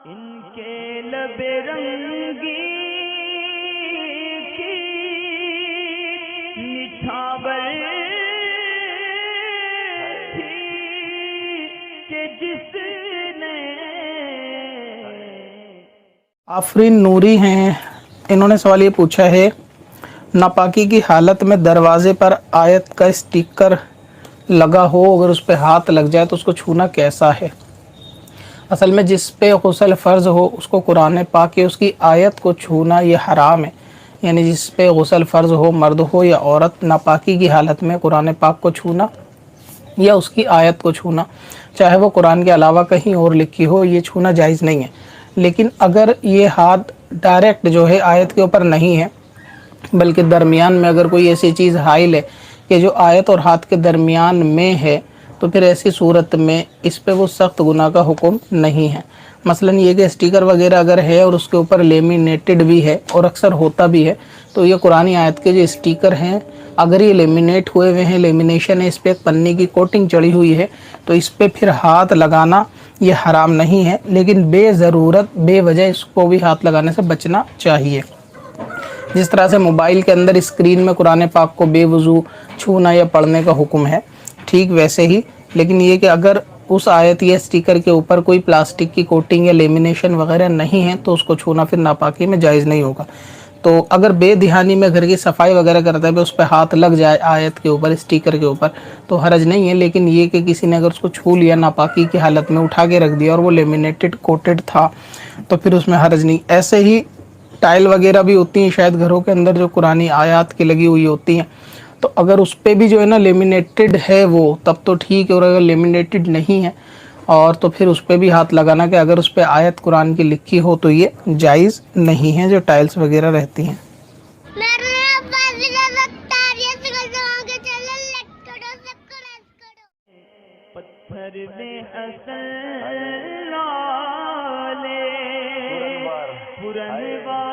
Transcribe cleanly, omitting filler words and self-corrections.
ان کے لب رنگی کی نچھاور تھی کہ جس نے آفرین نوری ہیں، انہوں نے سوال یہ پوچھا ہے، ناپاکی کی حالت میں دروازے پر آیت کا اسٹیکر لگا ہو، اگر اس پہ ہاتھ لگ جائے تو اس کو چھونا کیسا ہے؟ اصل میں جس پہ غسل فرض ہو اس کو قرآن پاک کی اس کی آیت کو چھونا یہ حرام ہے، یعنی جس پہ غسل فرض ہو، مرد ہو یا عورت، ناپاکی کی حالت میں قرآن پاک کو چھونا یا اس کی آیت کو چھونا، چاہے وہ قرآن کے علاوہ کہیں اور لکھی ہو، یہ چھونا جائز نہیں ہے۔ لیکن اگر یہ ہاتھ ڈائریکٹ جو ہے آیت کے اوپر نہیں ہے، بلکہ درمیان میں اگر کوئی ایسی چیز حائل ہے کہ جو آیت اور ہاتھ کے درمیان میں ہے، تو پھر ایسی صورت میں اس پہ وہ سخت گناہ کا حکم نہیں ہے۔ مثلا یہ کہ اسٹیکر وغیرہ اگر ہے اور اس کے اوپر لیمینیٹڈ بھی ہے، اور اکثر ہوتا بھی ہے، تو یہ قرآن آیت کے جو اسٹیکر ہیں اگر یہ لیمینیٹ ہوئے ہوئے ہیں، لیمینیشن ہے، اس پہ ایک پنی کی کوٹنگ چڑھی ہوئی ہے، تو اس پہ پھر ہاتھ لگانا یہ حرام نہیں ہے، لیکن بے ضرورت بے وجہ اس کو بھی ہاتھ لگانے سے بچنا چاہیے۔ جس طرح سے موبائل کے اندر اسکرین میں قرآن پاک کو بے وضو چھونا یا پڑھنے کا حکم ہے، ٹھیک ویسے ہی، لیکن یہ کہ اگر اس آیت یا اسٹیکر کے اوپر کوئی پلاسٹک کی کوٹنگ یا لیمینیشن وغیرہ نہیں ہے تو اس کو چھونا پھر ناپاکی میں جائز نہیں ہوگا۔ تو اگر بے دھیانی میں گھر کی صفائی وغیرہ کرتا ہے، اس پہ ہاتھ لگ جائے آیت کے اوپر، اسٹیکر کے اوپر، تو حرج نہیں ہے، لیکن یہ کہ کسی نے اگر اس کو چھو لیا ناپاکی کی حالت میں، اٹھا کے رکھ دیا اور وہ لیمینیٹڈ کوٹڈ تھا تو پھر اس میں حرج نہیں۔ ایسے ہی ٹائل وغیرہ بھی ہوتی ہیں شاید گھروں کے اندر جو قرآن آیات کی لگی ہوئی ہوتی ہیں، تو اگر اس پہ بھی جو ہے نا لیمینیٹڈ ہے وہ تب تو ٹھیک ہے، اور اگر لیمینیٹڈ نہیں ہے اور تو پھر اس پہ بھی ہاتھ لگانا کہ اگر اس پہ آیت قرآن کی لکھی ہو تو یہ جائز نہیں ہے جو ٹائلز وغیرہ رہتی ہیں۔ پتھر میں حسن والے پرنوار